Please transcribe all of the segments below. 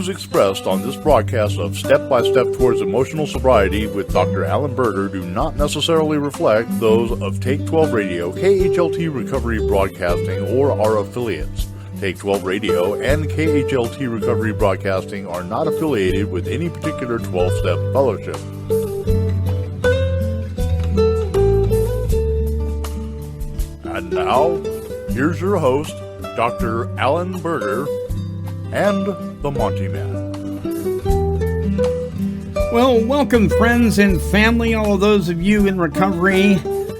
views expressed on this broadcast of Step by Step Towards Emotional Sobriety with Dr. Alan Berger do not necessarily reflect those of Take 12 Radio, KHLT Recovery Broadcasting, or our affiliates. Take 12 Radio and KHLT Recovery Broadcasting are not affiliated with any particular 12-step fellowship. And now, here's your host, Dr. Alan Berger, and the Monty Man. Well, welcome friends and family, all of those of you in recovery,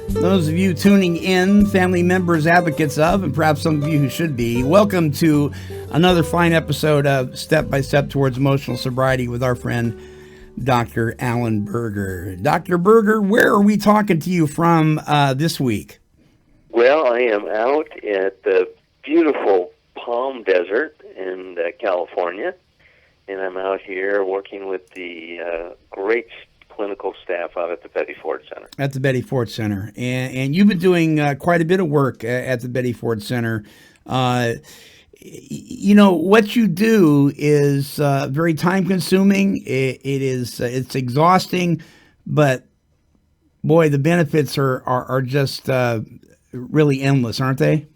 those of you tuning in, family members, advocates of, and perhaps some of you who should be. Welcome to another fine episode of Step by Step Towards Emotional Sobriety with our friend, Dr. Alan Berger. Dr. Berger, where are we talking to you from this week? Well, I am out at the beautiful Palm Desert in California, and I'm out here working with the great clinical staff out at the Betty Ford Center. At the Betty Ford Center. And you've been doing quite a bit of work at the Betty Ford Center. You know, what you do is very time-consuming. It's exhausting, but, boy, the benefits are just really endless, aren't they?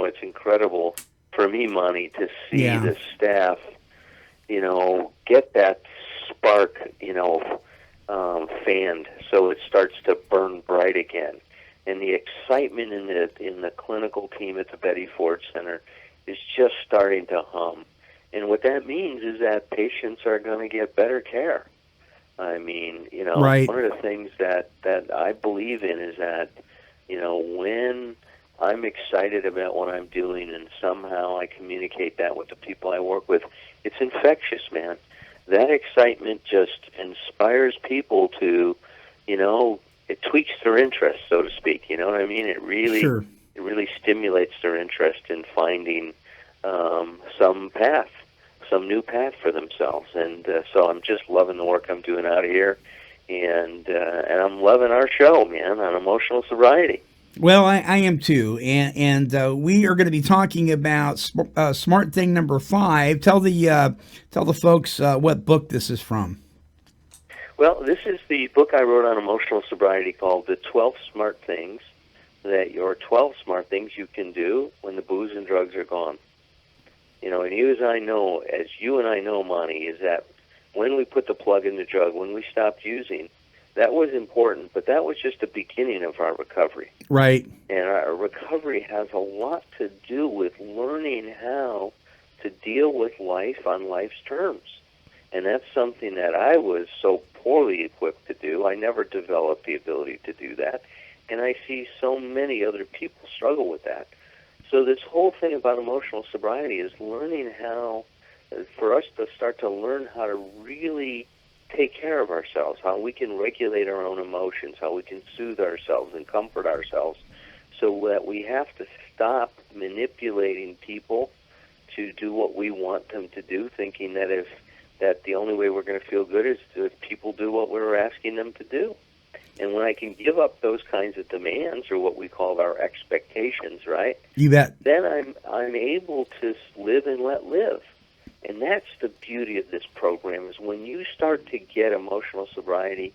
It's incredible for me, Monty, to see the staff, get that spark, fanned so it starts to burn bright again. And the excitement in the clinical team at the Betty Ford Center is just starting to hum. And what that means is that patients are going to get better care. I mean, right. One of the things that I believe in is that, when I'm excited about what I'm doing and somehow I communicate that with the people I work with, it's infectious, man. That excitement just inspires people to, it tweaks their interest, so to speak. You know what I mean? It really stimulates their interest in finding some new path for themselves. And so I'm just loving the work I'm doing out here, and I'm loving our show, man, on emotional sobriety. Well, I am too, and we are going to be talking about Smart Thing number 5. Tell the folks what book this is from. Well, this is the book I wrote on emotional sobriety called The 12 Smart Things That Your 12 Smart Things You Can Do When the Booze and Drugs Are Gone. And as you and I know, Monty, is that when we put the plug in the drug, when we stopped using, that was important, but that was just the beginning of our recovery. Right. And our recovery has a lot to do with learning how to deal with life on life's terms. And that's something that I was so poorly equipped to do. I never developed the ability to do that. And I see so many other people struggle with that. So this whole thing about emotional sobriety is learning how, for us to start to learn how to really take care of ourselves, how we can regulate our own emotions, how we can soothe ourselves and comfort ourselves, so that we have to stop manipulating people to do what we want them to do, thinking that the only way we're going to feel good is if people do what we're asking them to do. And when I can give up those kinds of demands, or what we call our expectations, right? You bet. Then I'm able to live and let live. And that's the beauty of this program, is when you start to get emotional sobriety,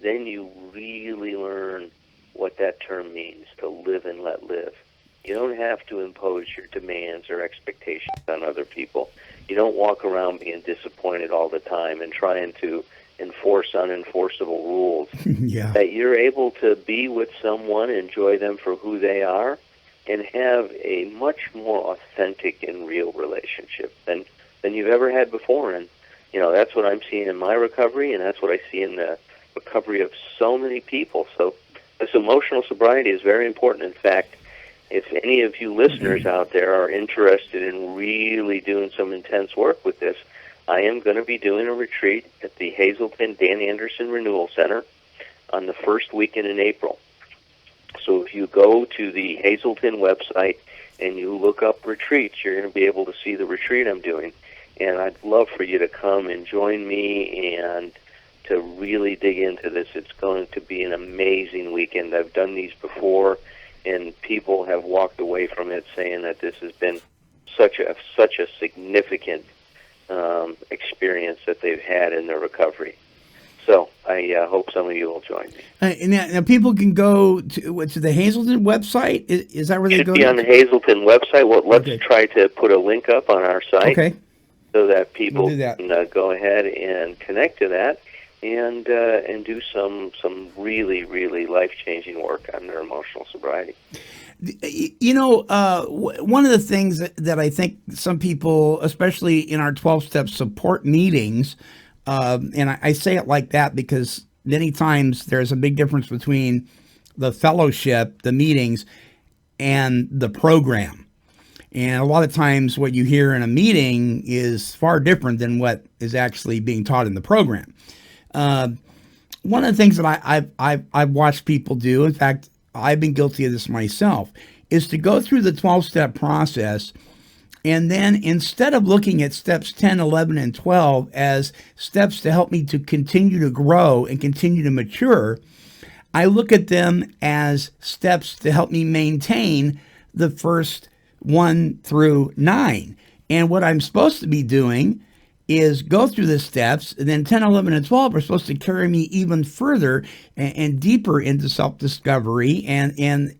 then you really learn what that term means, to live and let live. You don't have to impose your demands or expectations on other people. You don't walk around being disappointed all the time and trying to enforce unenforceable rules. Yeah. That you're able to be with someone, enjoy them for who they are, and have a much more authentic and real relationship than you've ever had before. And, that's what I'm seeing in my recovery, and that's what I see in the recovery of so many people. So this emotional sobriety is very important. In fact, if any of you listeners out there are interested in really doing some intense work with this, I am going to be doing a retreat at the Hazelton Dan Anderson Renewal Center on the first weekend in April. So if you go to the Hazelton website and you look up retreats, you're going to be able to see the retreat I'm doing. And I'd love for you to come and join me and to really dig into this. It's going to be an amazing weekend. I've done these before, and people have walked away from it saying that this has been such a significant experience that they've had in their recovery. So I hope some of you will join me. And now people can go to the Hazelden website. Is that where they Should go? be on the Hazelden website. Well, let's try to put a link up on our site, so that people can go ahead and connect to that and do some really, really life-changing work on their emotional sobriety. You know, one of the things that I think some people, especially in our 12-step support meetings, and I say it like that because many times there's a big difference between the fellowship, the meetings, and the program. And a lot of times what you hear in a meeting is far different than what is actually being taught in the program. One of the things that I've watched people do, in fact, I've been guilty of this myself, is to go through the 12-step process, and then instead of looking at steps 10, 11, and 12 as steps to help me to continue to grow and continue to mature, I look at them as steps to help me maintain the first 1 through 9. And what I'm supposed to be doing is go through the steps, and then 10, 11, and 12 are supposed to carry me even further and deeper into self-discovery. And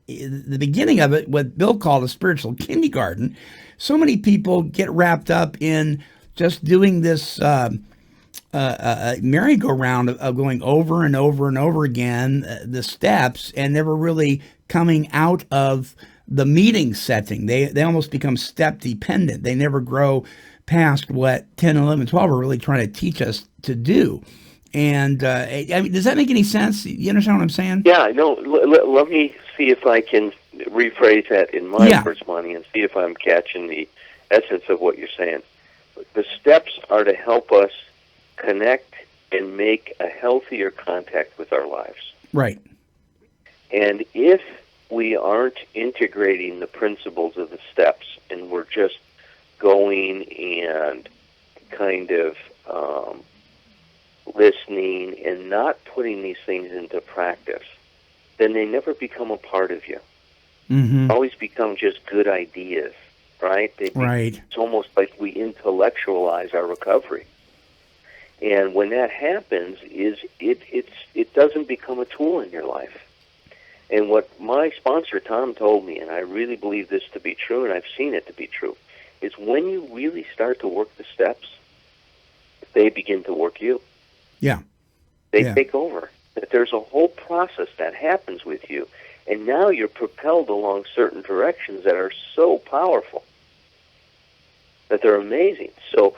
the beginning of it, what Bill called a spiritual kindergarten, so many people get wrapped up in just doing this merry-go-round of going over and over and over again the steps, and never really coming out of the meeting setting. They almost become step dependent. They never grow past what 10, 11, 12 are really trying to teach us to do. And I mean, does that make any sense? You understand what I'm saying? Yeah, no. Let me see if I can rephrase that in my words, Monty, and see if I'm catching the essence of what you're saying. The steps are to help us connect and make a healthier contact with our lives. Right. And if we aren't integrating the principles of the steps, and we're just going and kind of listening and not putting these things into practice, then they never become a part of you. Mm-hmm. Always become just good ideas, right? It's almost like we intellectualize our recovery. And when that happens, it doesn't become a tool in your life. And what my sponsor, Tom, told me, and I really believe this to be true, and I've seen it to be true, is when you really start to work the steps, they begin to work you. Yeah. They take over. That there's a whole process that happens with you, and now you're propelled along certain directions that are so powerful, that they're amazing. So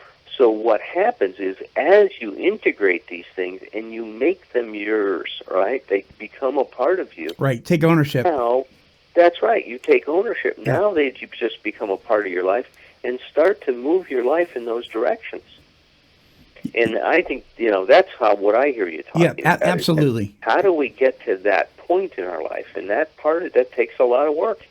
what happens is, as you integrate these things and you make them yours, right, they become a part of you. Right, take ownership. Now, that's right, you take ownership. Yeah. Now they just become a part of your life and start to move your life in those directions. And I think, that's what I hear you talking about. Yeah, absolutely. How do we get to that point in our life? And that takes a lot of work.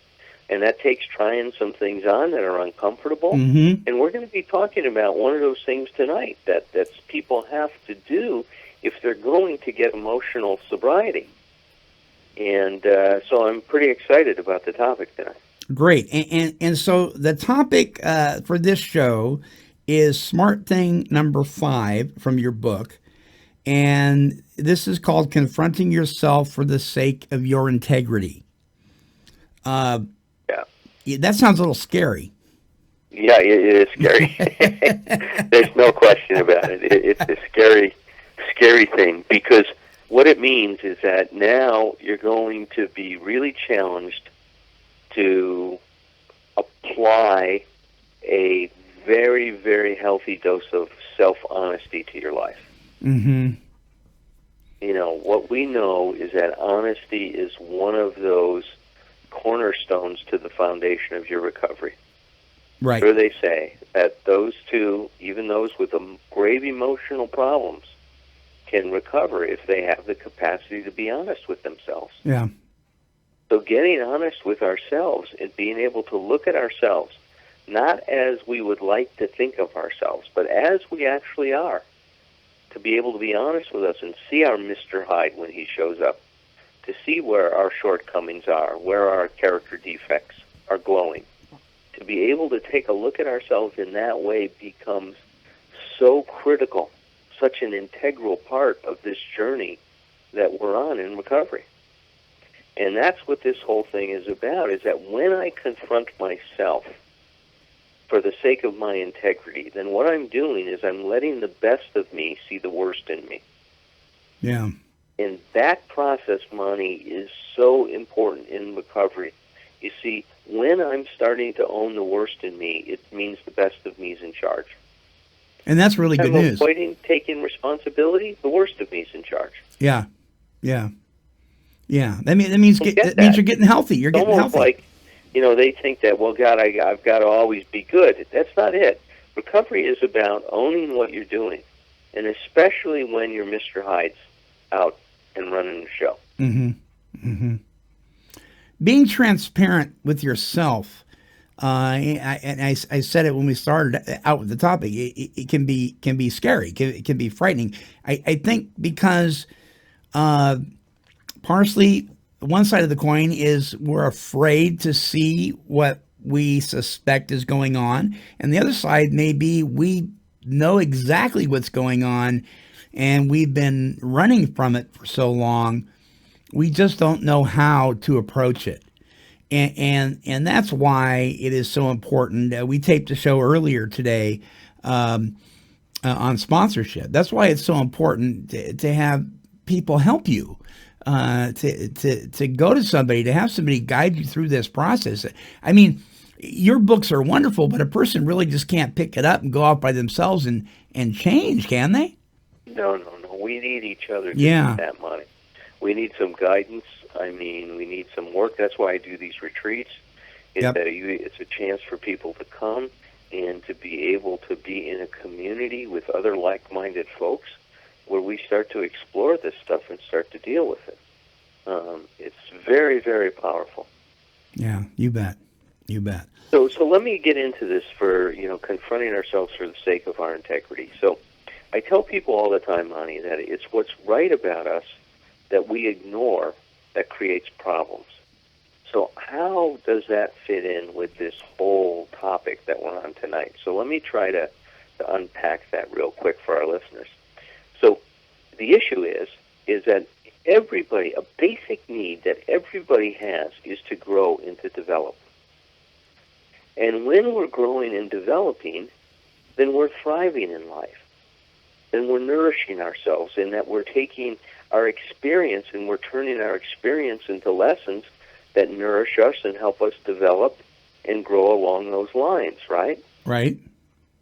And that takes trying some things on that are uncomfortable. Mm-hmm. And we're going to be talking about one of those things tonight that people have to do if they're going to get emotional sobriety. And so I'm pretty excited about the topic tonight. Great. And so the topic for this show is Smart Thing number 5 from your book. And this is called Confronting Yourself for the Sake of Your Integrity. That sounds a little scary. Yeah, it is scary. There's no question about it. It's a scary thing, because what it means is that now you're going to be really challenged to apply a very, very healthy dose of self-honesty to your life. Mm-hmm. What we know is that honesty is one of those cornerstones to the foundation of your recovery. Right. Sure, they say that those two, even those with grave emotional problems, can recover if they have the capacity to be honest with themselves. Yeah. So getting honest with ourselves and being able to look at ourselves, not as we would like to think of ourselves, but as we actually are, to be able to be honest with us and see our Mr. Hyde when he shows up, to see where our shortcomings are, where our character defects are glowing. To be able to take a look at ourselves in that way becomes so critical, such an integral part of this journey that we're on in recovery. And that's what this whole thing is about, is that when I confront myself for the sake of my integrity, then what I'm doing is I'm letting the best of me see the worst in me. Yeah. And that process, Monty, is so important in recovery. You see, when I'm starting to own the worst in me, it means the best of me is in charge. And that's really good news. I'm avoiding taking responsibility, the worst of me is in charge. Yeah. Yeah. Yeah. That means you're getting healthy. You're getting almost healthy. Like, they think that, well, God, I've got to always be good. That's not it. Recovery is about owning what you're doing, and especially when you're Mr. Hyde's out and running the show. Mm-hmm. Mm-hmm. Being transparent with yourself, and I said it when we started out with the topic, it can be scary. It can be frightening. I think because partially one side of the coin is we're afraid to see what we suspect is going on, and the other side may be we know exactly what's going on, and we've been running from it for so long, we just don't know how to approach it. And that's why it is so important. We taped a show earlier today on sponsorship. That's why it's so important to have people help you, to go to somebody, to have somebody guide you through this process. I mean, your books are wonderful, but a person really just can't pick it up and go off by themselves and change, can they? No. We need each other to do that, Monty. We need some guidance. I mean, we need some work. That's why I do these retreats. It's a chance for people to come and to be able to be in a community with other like-minded folks where we start to explore this stuff and start to deal with it. It's very, very powerful. Yeah, you bet. You bet. So let me get into this for, confronting ourselves for the sake of our integrity. So I tell people all the time, Monty, that it's what's right about us that we ignore that creates problems. So how does that fit in with this whole topic that we're on tonight? So let me try to unpack that real quick for our listeners. So the issue is that everybody, a basic need that everybody has is to grow and to develop. And when we're growing and developing, then we're thriving in life. Then we're nourishing ourselves in that we're taking our experience and we're turning our experience into lessons that nourish us and help us develop and grow along those lines, right? Right.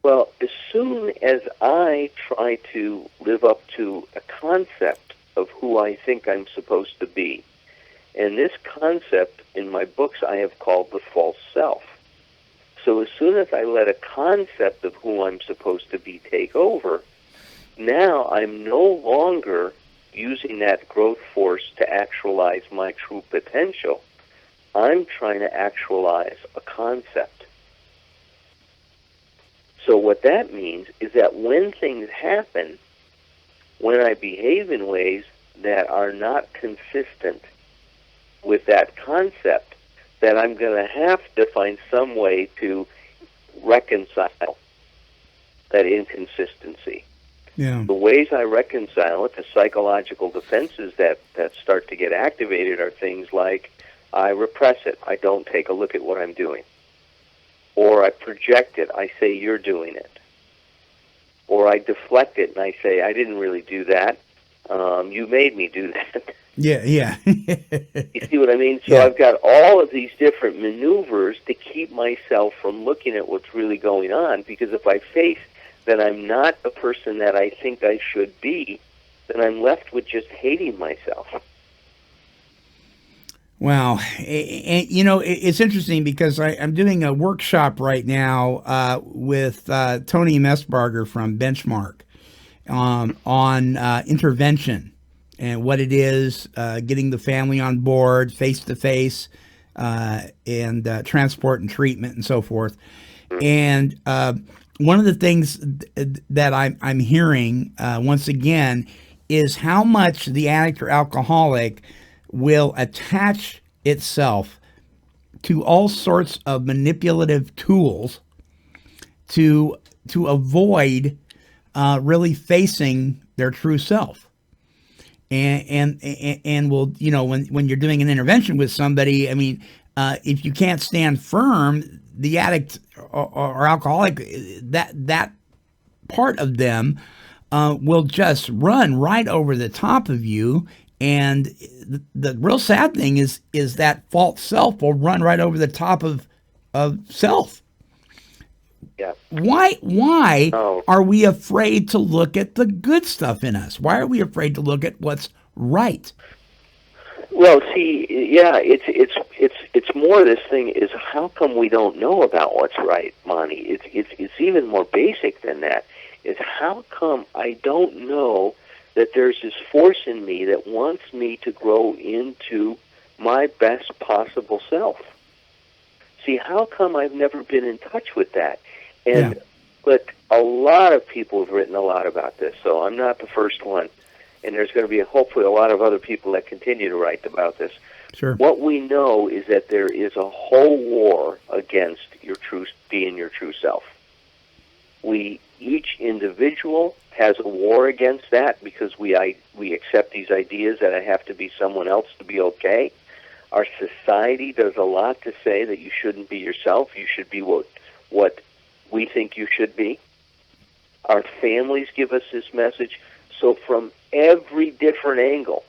Well, as soon as I try to live up to a concept of who I think I'm supposed to be, and this concept in my books I have called the false self. So as soon as I let a concept of who I'm supposed to be take over, now I'm no longer using that growth force to actualize my true potential. I'm trying to actualize a concept. So what that means is that when things happen, when I behave in ways that are not consistent with that concept, that I'm going to have to find some way to reconcile that inconsistency. Yeah. The ways I reconcile it, the psychological defenses that start to get activated are things like I repress it. I don't take a look at what I'm doing. Or I project it. I say, you're doing it. Or I deflect it and I say, I didn't really do that. You made me do that. Yeah. You see what I mean? So I've got all of these different maneuvers to keep myself from looking at what's really going on, because if I face that I'm not the person that I think I should be, then I'm left with just hating myself. Wow. It's interesting because I'm doing a workshop right now with Tony Messbarger from Benchmark on intervention and what it is, getting the family on board, face-to-face, and transport and treatment and so forth. And one of the things that I'm hearing, once again, is how much the addict or alcoholic will attach itself to all sorts of manipulative tools to avoid really facing their true self. And will, when you're doing an intervention with somebody, I mean, if you can't stand firm, the addict or alcoholic, that part of them will just run right over the top of you. And the real sad thing is that false self will run right over the top of self. Yeah. Why are we afraid to look at the good stuff in us? Why are we afraid to look at what's right? Well, see, yeah, it's more this thing is how come we don't know about what's right, Monty? It's even more basic than that. Is how come I don't know that there's this force in me that wants me to grow into my best possible self? See, how come I've never been in touch with that? And but a lot of people have written a lot about this, so I'm not the first one. And there's going to be hopefully a lot of other people that continue to write about this. Sure. What we know is that there is a whole war against being your true self. Each individual has a war against that because we accept these ideas that I have to be someone else to be okay. Our society does a lot to say that you shouldn't be yourself. You should be what we think you should be. Our families give us this message. So from every different angle,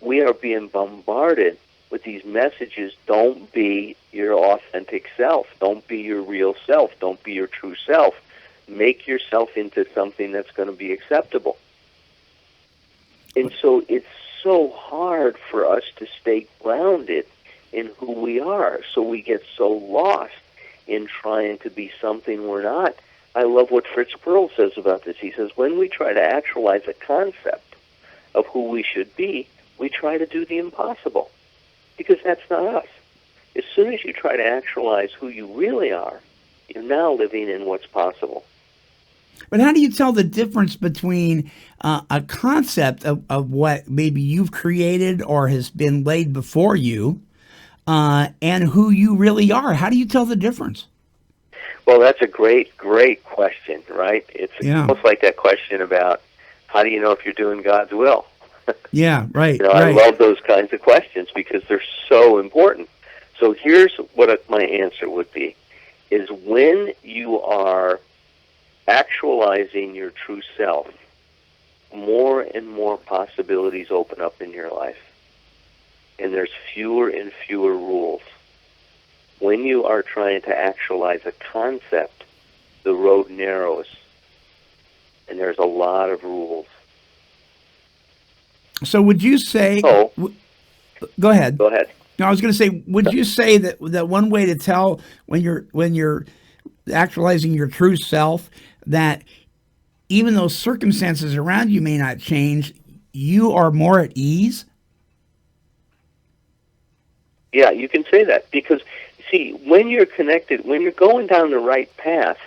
we are being bombarded with these messages. Don't be your authentic self. Don't be your real self. Don't be your true self. Make yourself into something that's going to be acceptable. And so it's so hard for us to stay grounded in who we are. So we get so lost in trying to be something we're not. I love what Fritz Perls says about this. He says, when we try to actualize a concept of who we should be, we try to do the impossible, because that's not us. As soon as you try to actualize who you really are, you're now living in what's possible. But how do you tell the difference between a concept of what maybe you've created or has been laid before you and who you really are? How do you tell the difference? Well, that's a great question, right? It's almost like that question about how do you know if you're doing God's will? Yeah, right. I love those kinds of questions because they're so important. So here's what my answer would be, is when you are actualizing your true self, more and more possibilities open up in your life. And there's fewer and fewer rules. When you are trying to actualize a concept, the road narrows, and there's a lot of rules. So would you say... go ahead. Go ahead. No, I was going to say, would you say that one way to tell when you're actualizing your true self, that even though circumstances around you may not change, you are more at ease? Yeah, you can say that because, see, when you're connected, when you're going down the right path,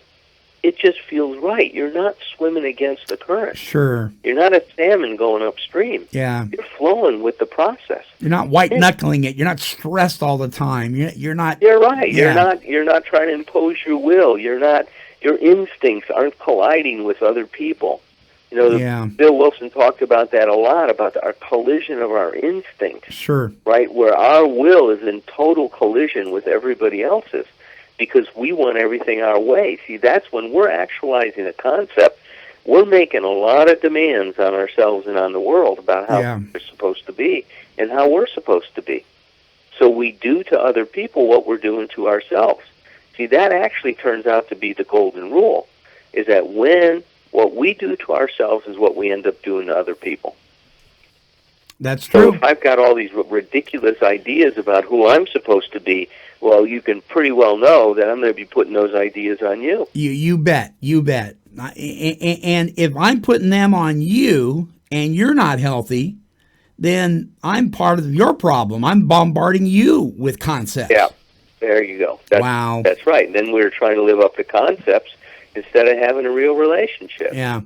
it just feels right. You're not swimming against the current. Sure. You're not a salmon going upstream. Yeah. You're flowing with the process. You're not white-knuckling it. You're not stressed all the time. You're not... You're right. Yeah. You're not trying to impose your will. Your instincts aren't colliding with other people. Bill Wilson talked about that a lot, about our collision of our instincts. Sure. Right, where our will is in total collision with everybody else's because we want everything our way. See, that's when we're actualizing a concept. We're making a lot of demands on ourselves and on the world about how we're supposed to be and how we're supposed to be. So we do to other people what we're doing to ourselves. See, that actually turns out to be the golden rule, is that when what we do to ourselves is what we end up doing to other people. That's true. So if I've got all these ridiculous ideas about who I'm supposed to be, well, you can pretty well know that I'm going to be putting those ideas on you. You bet. And if I'm putting them on you and you're not healthy, then I'm part of your problem. I'm bombarding you with concepts. Yeah, there you go. Wow. That's right. And then we're trying to live up to concepts instead of having a real relationship. Yeah.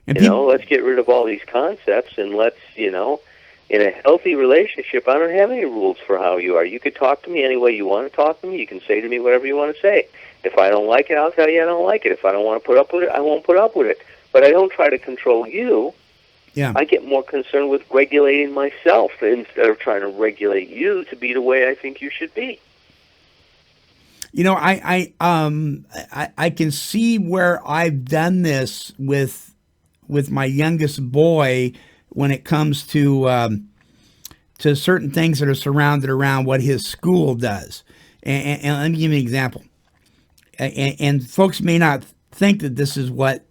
And let's get rid of all these concepts and let's, in a healthy relationship, I don't have any rules for how you are. You can talk to me any way you want to talk to me. You can say to me whatever you want to say. If I don't like it, I'll tell you I don't like it. If I don't want to put up with it, I won't put up with it. but I don't try to control you. Yeah. I get more concerned with regulating myself instead of trying to regulate you to be the way I think you should be. You know, I can see where I've done this with my youngest boy when it comes to certain things that are surrounded around what his school does. And let me give you an example. And folks may not think that this is what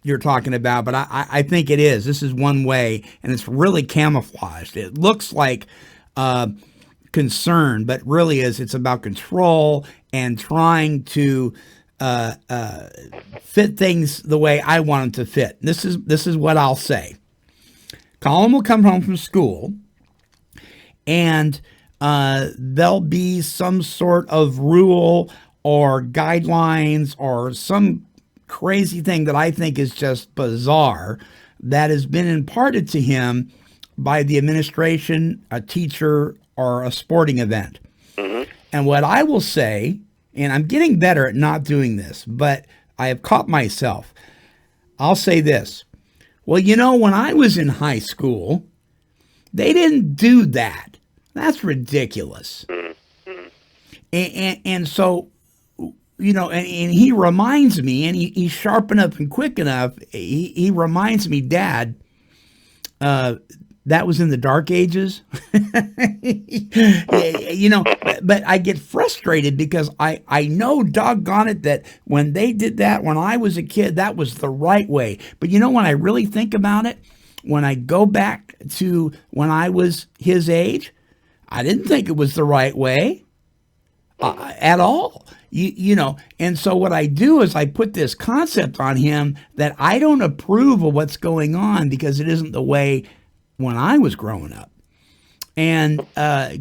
you're talking about, but I think it is. This is one way, and it's really camouflaged. It looks like concern, but really it's about control and trying to fit things the way I want them to fit. This is what I'll say. Colin will come home from school, and there'll be some sort of rule or guidelines or some crazy thing that I think is just bizarre that has been imparted to him by the administration, a teacher, or a sporting event. Mm-hmm. And what I will say, and I'm getting better at not doing this, but I have caught myself. I'll say this. Well, you know, when I was in high school, they didn't do that. That's ridiculous. Mm-hmm. And so, you know, and he reminds me, and he's sharp enough and quick enough, he reminds me, Dad, that was in the dark ages. You know, but I get frustrated because I know, doggone it, that when they did that when I was a kid, that was the right way. But you know, when I really think about it, when I go back to when I was his age, I didn't think it was the right way at all. You know, and so what I do is I put this concept on him that I don't approve of what's going on because it isn't the way when I was growing up. And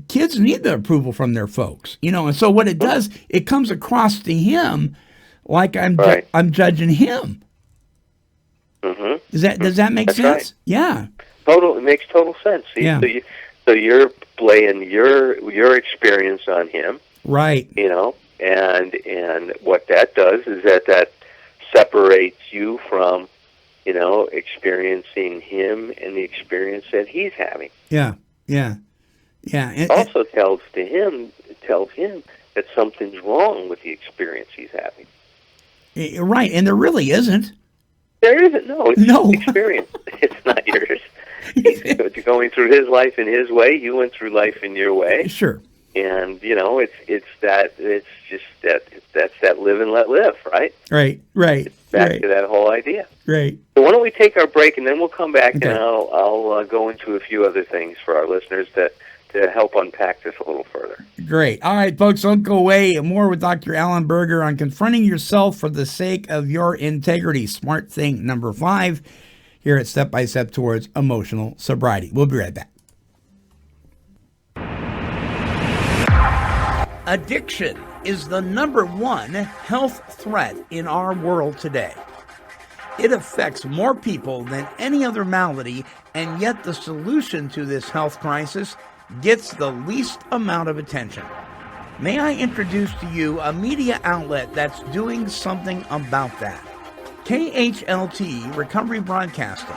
kids need the approval from their folks, you know. And so what it does, it comes across to him like I'm judging him. Mm-hmm. Does that make That's sense? Right. Yeah. It makes total sense. See, yeah. So you're playing your experience on him, right? You know, and what that does is that separates you from, you know, experiencing him and the experience that he's having. Yeah. It also tells him that something's wrong with the experience he's having. Right, and there really isn't. There isn't. No, it's his experience. It's not yours. He's going through his life in his way. You went through life in your way. Sure. And you know, that's that live and let live, right? Right. It's back to that whole idea. Right. So why don't we take our break and then we'll come back and I'll go into a few other things for our listeners to help unpack this a little further. Great. All right, folks, don't go away. More with Dr. Alan Berger on confronting yourself for the sake of your integrity. Smart thing number 5 here at Step by Step Towards Emotional Sobriety. We'll be right back. Addiction is the number one health threat in our world today. It affects more people than any other malady, and yet the solution to this health crisis gets the least amount of attention. May I introduce to you a media outlet that's doing something about that. KHLT Recovery Broadcasting,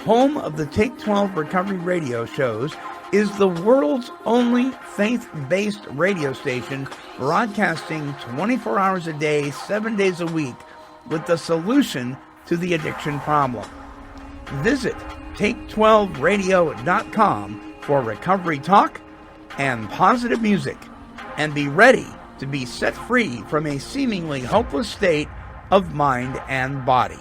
home of the Take 12 Recovery radio shows, is the world's only faith-based radio station broadcasting 24 hours a day, 7 days a week with the solution to the addiction problem. Visit take12radio.com for recovery talk and positive music, and be ready to be set free from a seemingly hopeless state of mind and body.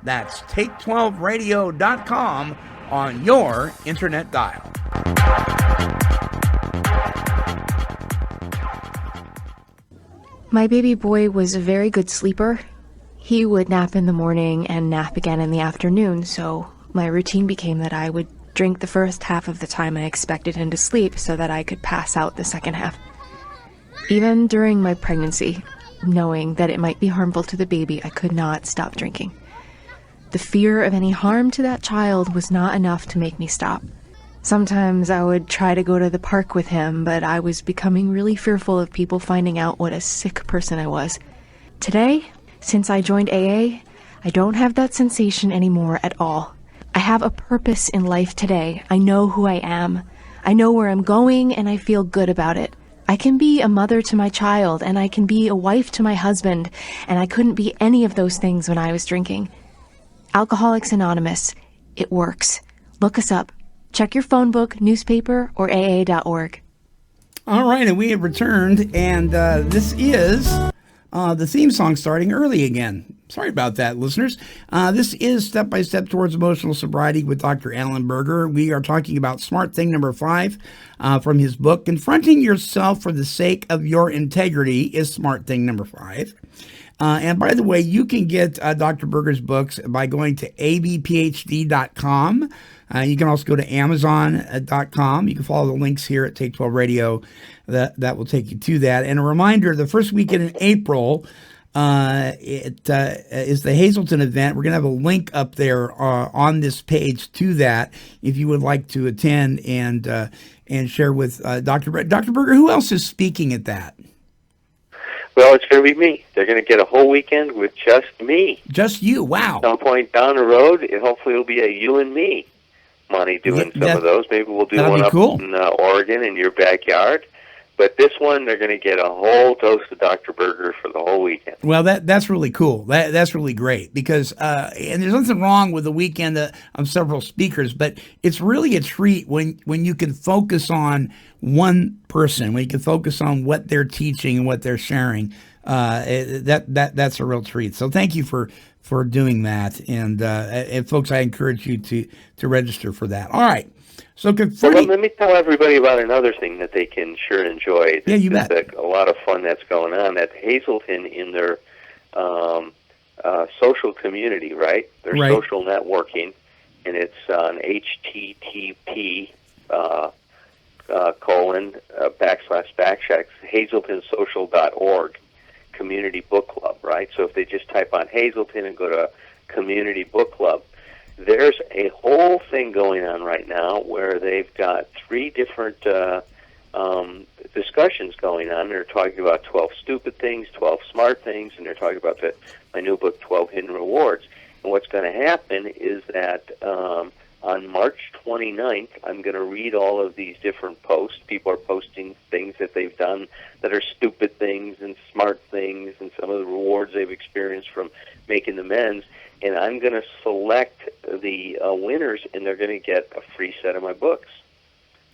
That's take12radio.com on your internet dial. My baby boy was a very good sleeper. He would nap in the morning and nap again in the afternoon, so my routine became that I would drink the first half of the time I expected him to sleep so that I could pass out the second half. Even during my pregnancy, knowing that it might be harmful to the baby, I could not stop drinking. The fear of any harm to that child was not enough to make me stop. Sometimes I would try to go to the park with him, but I was becoming really fearful of people finding out what a sick person I was. Today, since I joined AA, I don't have that sensation anymore at all. I have a purpose in life today. I know who I am. I know where I'm going, and I feel good about it. I can be a mother to my child, and I can be a wife to my husband, and I couldn't be any of those things when I was drinking. Alcoholics Anonymous. It works. Look us up. Check your phone book, newspaper, or AA.org. All right, and we have returned, and this is the theme song starting early again. Sorry about that, listeners. This is Step by Step Towards Emotional Sobriety with Dr. Alan Berger. We are talking about Smart Thing number 5 from his book, Confronting Yourself for the Sake of Your Integrity is Smart Thing number 5. And by the way, you can get Dr. Berger's books by going to abphd.com. You can also go to amazon.com. You can follow the links here at Take 12 Radio. That will take you to that. And a reminder, the first weekend in April it is the Hazleton event. We're going to have a link up there on this page to that if you would like to attend and share with Dr. Berger. Who else is speaking at that? Well, it's going to be me. They're going to get a whole weekend with just me. Just you? Wow. At some point down the road, hopefully it'll be a you and me, Monty, doing some of those. Maybe we'll do one up in Oregon in your backyard. But this one, they're going to get a whole dose of Dr. Berger for the whole weekend. Well, that's really cool. That's really great because, and there's nothing wrong with a weekend of several speakers, but it's really a treat when you can focus on one person, when you can focus on what they're teaching and what they're sharing. That's a real treat. So thank you for doing that, and folks, I encourage you to register for that. All right. So let me tell everybody about another thing that they can sure enjoy. Yeah, you bet. A lot of fun that's going on at Hazleton in their social community, right? Their social networking, and it's on http // hazletonsocial.org community book club, right? So if they just type on Hazleton and go to community book club, there's a whole thing going on right now where they've got 3 different discussions going on. They're talking about 12 stupid things, 12 smart things, and they're talking about my new book, 12 Hidden Rewards. And what's going to happen is that on March 29th, I'm going to read all of these different posts. People are posting things that they've done that are stupid things and smart things and some of the rewards they've experienced from making amends. And I'm going to select the winners, and they're going to get a free set of my books.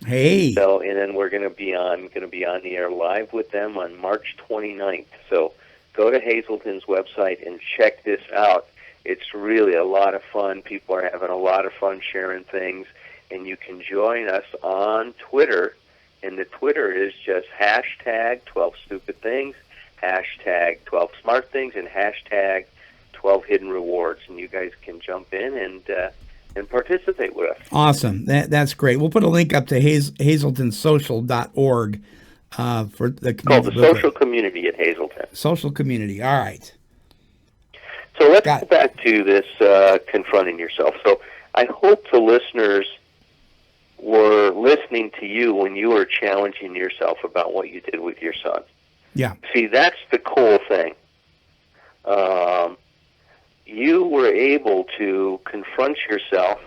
Hey. So, and then we're going to be on the air live with them on March 29th. So go to Hazleton's website and check this out. It's really a lot of fun. People are having a lot of fun sharing things, and you can join us on Twitter. And the Twitter is just hashtag 12 stupid things, hashtag 12 smart things, and hashtag 12 hidden rewards, and you guys can jump in and participate with us. Awesome. That's great. We'll put a link up to hazletonsocial.org for the community. Called the Social Community at Hazleton. Social Community. All right. So let's go back to this confronting yourself. So I hope the listeners were listening to you when you were challenging yourself about what you did with your son. Yeah. See, that's the cool thing. You were able to confront yourself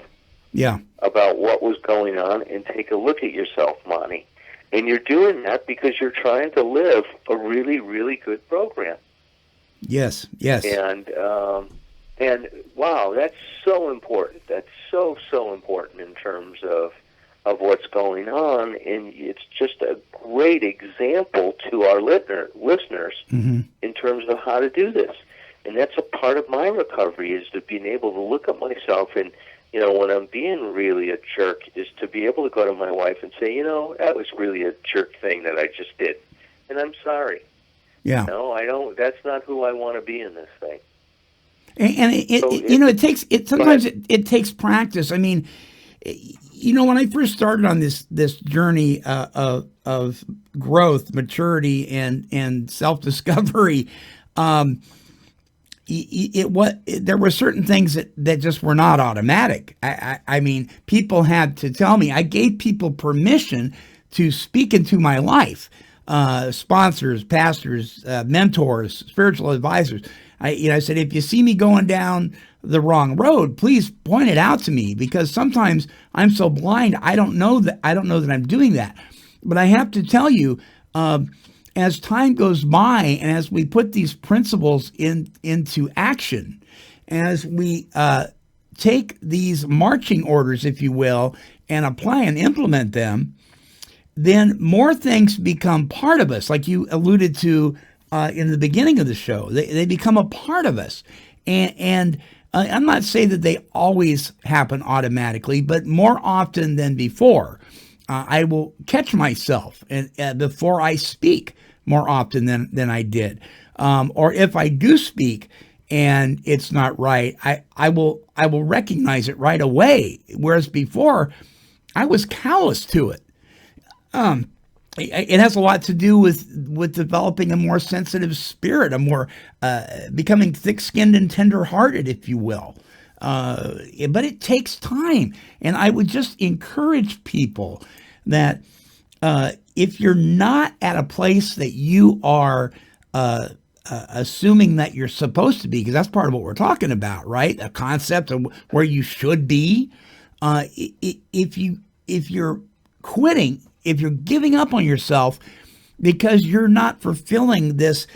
about what was going on and take a look at yourself, Monty. And you're doing that because you're trying to live a really, really good program. Yes. And wow, that's so important. That's so important in terms of what's going on. And it's just a great example to our listeners in terms of how to do this. And that's a part of my recovery, is to being able to look at myself and, when I'm being really a jerk, is to be able to go to my wife and say, that was really a jerk thing that I just did. And I'm sorry. Yeah. That's not who I want to be in this thing. And it takes practice. I mean, when I first started on this journey of growth, maturity, and self-discovery, there were certain things that just were not automatic. I mean, people had to tell me. I gave people permission to speak into my life. Sponsors, pastors, mentors, spiritual advisors. I said, if you see me going down the wrong road, please point it out to me, because sometimes I'm so blind I don't know that I'm doing that. But I have to tell you, as time goes by and as we put these principles into action, as we take these marching orders, if you will, and apply and implement them, then more things become part of us, like you alluded to in the beginning of the show. They become a part of us. And I'm not saying that they always happen automatically, but more often than before, I will catch myself before I speak more often than I did. Or if I do speak and it's not right, I will recognize it right away. Whereas before, I was callous to it. It has a lot to do with developing a more sensitive spirit, a more becoming thick-skinned and tender-hearted, if you will. But it takes time, and I would just encourage people that if you're not at a place that you are assuming that you're supposed to be, because that's part of what we're talking about, right? A concept of where you should be. If you're quitting, if you're giving up on yourself because you're not fulfilling this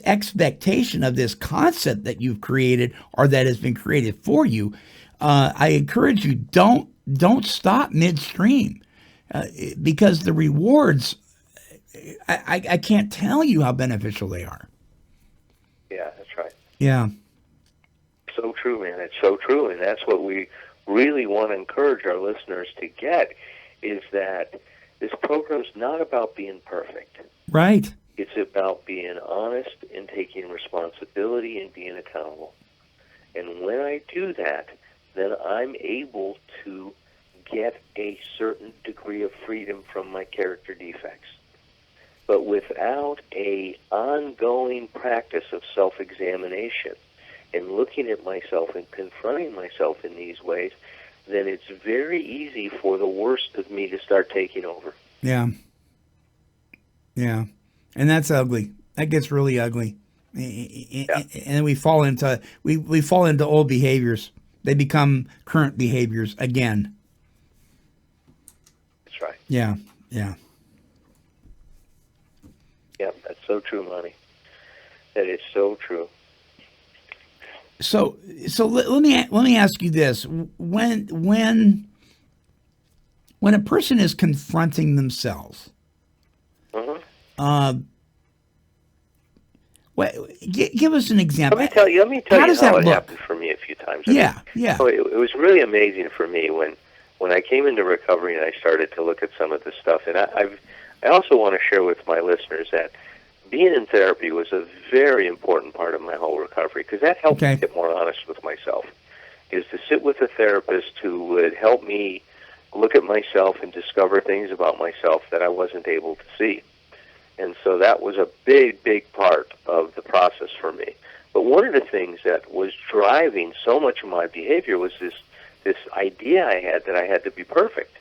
expectation of this concept that you've created or that has been created for you, I encourage you, don't stop midstream, because the rewards, I can't tell you how beneficial they are. Yeah, that's right. Yeah. So true, man. It's so true, and that's what we really want to encourage our listeners to get, is that this program's not about being perfect. Right. It's about being honest and taking responsibility and being accountable. And when I do that, then I'm able to get a certain degree of freedom from my character defects. But without a ongoing practice of self-examination and looking at myself and confronting myself in these ways, then it's very easy for the worst of me to start taking over. Yeah. Yeah. And that's ugly. That gets really ugly. Yeah. And we fall into we fall into old behaviors. They become current behaviors again. That's right. Yeah. Yeah. Yeah, that's so true, Monty. That is so true. So let me ask you this: when a person is confronting themselves, give us an example. Let me tell you how it happened for me a few times. Yeah. So it was really amazing for me when I came into recovery and I started to look at some of this stuff. And I also want to share with my listeners that being in therapy was a very important part of my whole recovery, because that helped me get more honest with myself, is to sit with a therapist who would help me look at myself and discover things about myself that I wasn't able to see. And so that was a big, big part of the process for me. But one of the things that was driving so much of my behavior was this idea I had that I had to be perfect.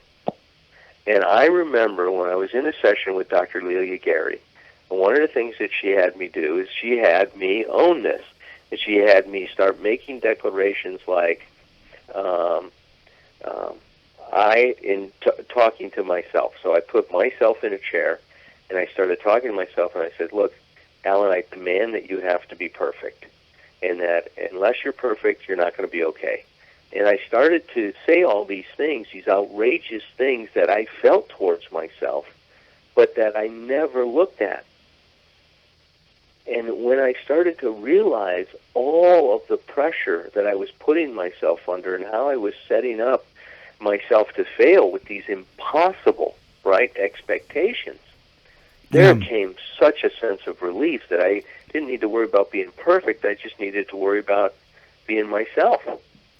And I remember when I was in a session with Dr. Lelia Gary, one of the things that she had me do is she had me own this. And she had me start making declarations like, talking to myself. So I put myself in a chair, and I started talking to myself, and I said, look, Alan, I demand that you have to be perfect, and that unless you're perfect, you're not going to be okay. And I started to say all these things, these outrageous things that I felt towards myself, but that I never looked at. And when I started to realize all of the pressure that I was putting myself under and how I was setting up myself to fail with these impossible, expectations, there came such a sense of relief that I didn't need to worry about being perfect. I just needed to worry about being myself.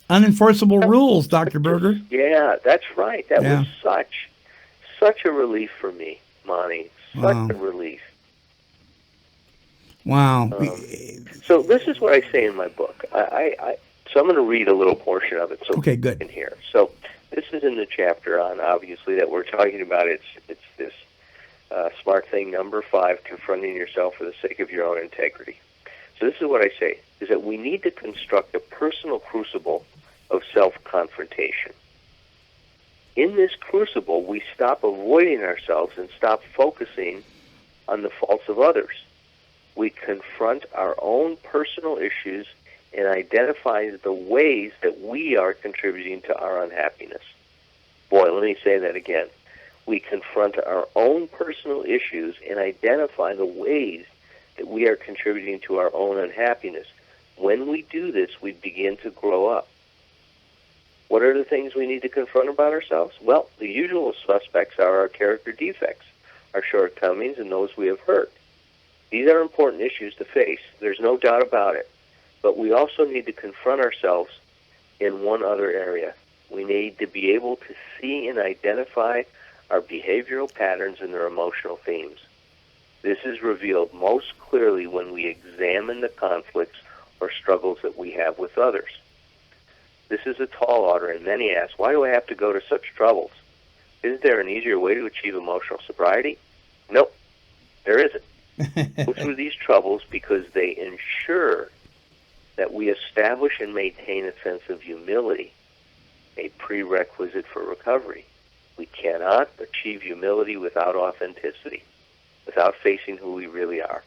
Unenforceable rules, Dr. Berger. Yeah, that's right. That was such a relief for me, Monty. Such a relief. Wow. So this is what I say in my book. So I'm going to read a little portion of it. So okay, good. In here. So this is in the chapter on, obviously, that we're talking about. It's this smart thing number 5, confronting yourself for the sake of your own integrity. So this is what I say, is that we need to construct a personal crucible of self-confrontation. In this crucible, we stop avoiding ourselves and stop focusing on the faults of others. We confront our own personal issues and identify the ways that we are contributing to our unhappiness. Boy, let me say that again. We confront our own personal issues and identify the ways that we are contributing to our own unhappiness. When we do this, we begin to grow up. What are the things we need to confront about ourselves? Well, the usual suspects are our character defects, our shortcomings, and those we have hurt. These are important issues to face. There's no doubt about it. But we also need to confront ourselves in one other area. We need to be able to see and identify our behavioral patterns and their emotional themes. This is revealed most clearly when we examine the conflicts or struggles that we have with others. This is a tall order, and many ask, why do I have to go to such troubles? Isn't there an easier way to achieve emotional sobriety? Nope, there isn't. Go through these troubles because they ensure that we establish and maintain a sense of humility, a prerequisite for recovery. We cannot achieve humility without authenticity, without facing who we really are.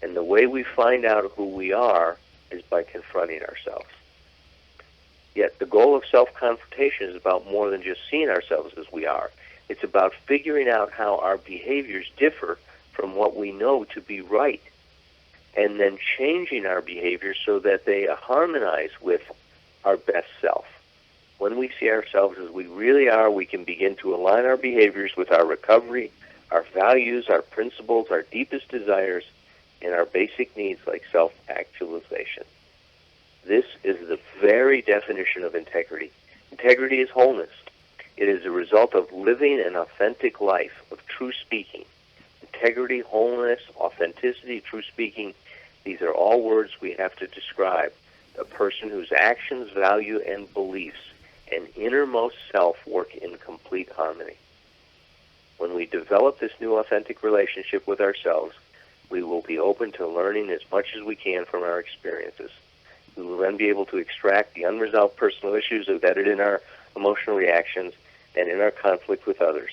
And the way we find out who we are is by confronting ourselves. Yet the goal of self-confrontation is about more than just seeing ourselves as we are. It's about figuring out how our behaviors differ from what we know to be right, and then changing our behaviors so that they harmonize with our best self. When we see ourselves as we really are, we can begin to align our behaviors with our recovery, our values, our principles, our deepest desires, and our basic needs like self-actualization. This is the very definition of integrity. Integrity is wholeness. It is a result of living an authentic life, of true speaking. Integrity, wholeness, authenticity, true speaking, these are all words we have to describe a person whose actions, value, and beliefs and innermost self work in complete harmony. When we develop this new authentic relationship with ourselves, we will be open to learning as much as we can from our experiences. We will then be able to extract the unresolved personal issues embedded in our emotional reactions and in our conflict with others.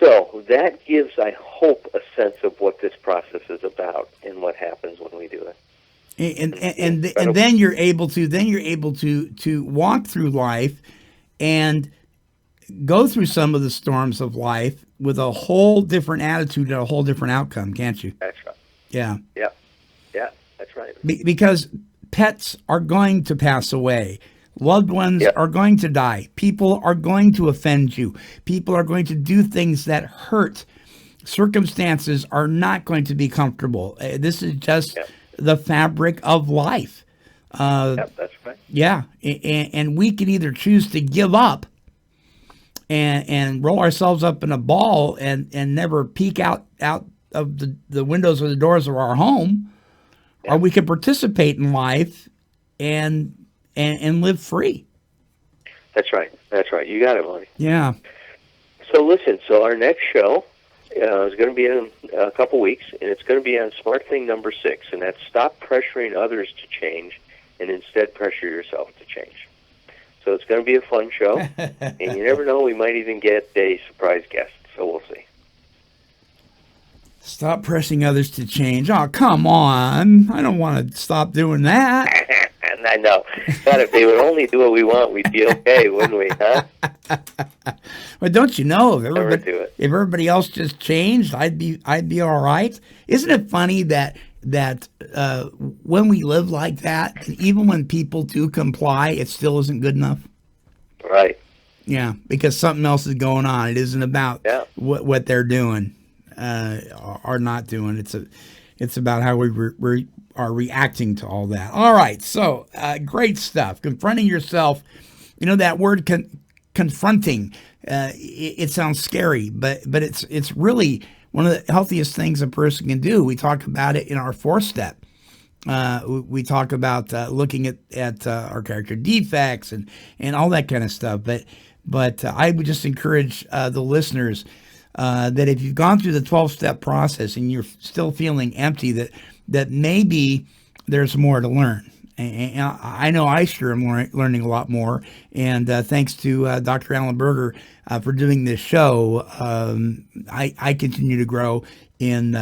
So that gives, I hope, a sense of what this process is about and what happens when we do it. And then you're able to walk through life and go through some of the storms of life with a whole different attitude and a whole different outcome, can't you? That's right. Yeah. Yeah. Yeah, that's right. Because pets are going to pass away. Loved ones are going to die. People are going to offend you. People are going to do things that hurt. Circumstances are not going to be comfortable. This is just the fabric of life. That's right. Yeah, and we can either choose to give up and roll ourselves up in a ball and never peek out of the windows or the doors of our home, or we can participate in life and live free. That's right. That's right. You got it, Marty. Yeah. So listen, our next show is going to be in a couple weeks, and it's going to be on Smart Thing number 6, and that's stop pressuring others to change and instead pressure yourself to change. So it's going to be a fun show, and you never know, we might even get a surprise guest, so we'll see. Stop pressing others to change. Oh, come on. I don't want to stop doing that. I know. God, if they would only do what we want, we'd be okay, wouldn't we, huh? But don't you know, if if everybody else just changed, I'd be all right. Isn't it funny that when we live like that, and even when people do comply, it still isn't good enough? Right. Yeah, because something else is going on. It isn't about what they're doing or not doing. It's about how we are reacting to all that. All right, so great stuff. Confronting yourself. You know that word confronting. It sounds scary, but it's really one of the healthiest things a person can do. We talk about it in our 4th step. We talk about looking at our character defects and all that kind of stuff. But I would just encourage the listeners. that if you've gone through the 12-step process and you're still feeling empty, that maybe there's more to learn. And I know I sure am learning a lot more. And thanks to Dr. Alan Berger for doing this show, I continue to grow in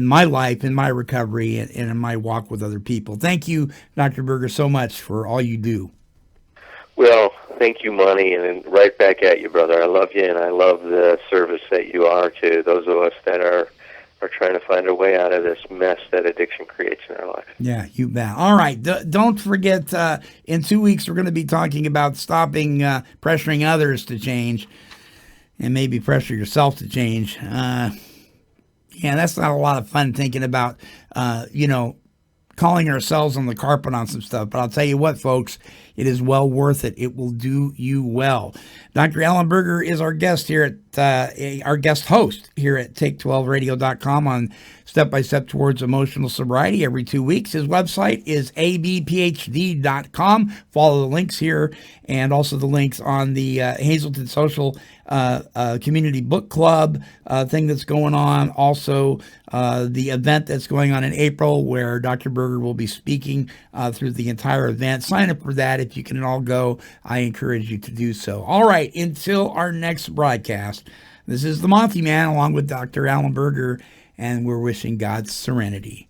my life, in my recovery, and in my walk with other people. Thank you, Dr. Berger, so much for all you do. Well, thank you, Monty, and right back at you, brother. I love you, and I love the service that you are to those of us that are trying to find a way out of this mess that addiction creates in our life. Yeah, you bet. All right. Don't forget, in 2 weeks, we're going to be talking about stopping pressuring others to change and maybe pressure yourself to change. Yeah, that's not a lot of fun thinking about, calling ourselves on the carpet on some stuff. But I'll tell you what, folks, it is well worth it. It will do you well. Dr. Alan Berger is our guest here at our guest host here at Take12Radio.com on Step by Step Towards Emotional Sobriety every 2 weeks. His website is abphd.com. Follow the links here and also the links on the Hazelton Social Community Book Club thing that's going on. Also, the event that's going on in April where Dr. Berger will be speaking through the entire event. Sign up for that if you can all go. I encourage you to do so. All right, until our next broadcast, this is the Monty Man along with Dr. Alan Berger, and we're wishing God's serenity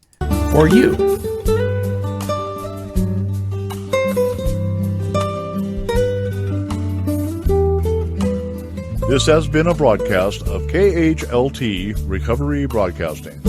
for you. This has been a broadcast of KHLT Recovery Broadcasting.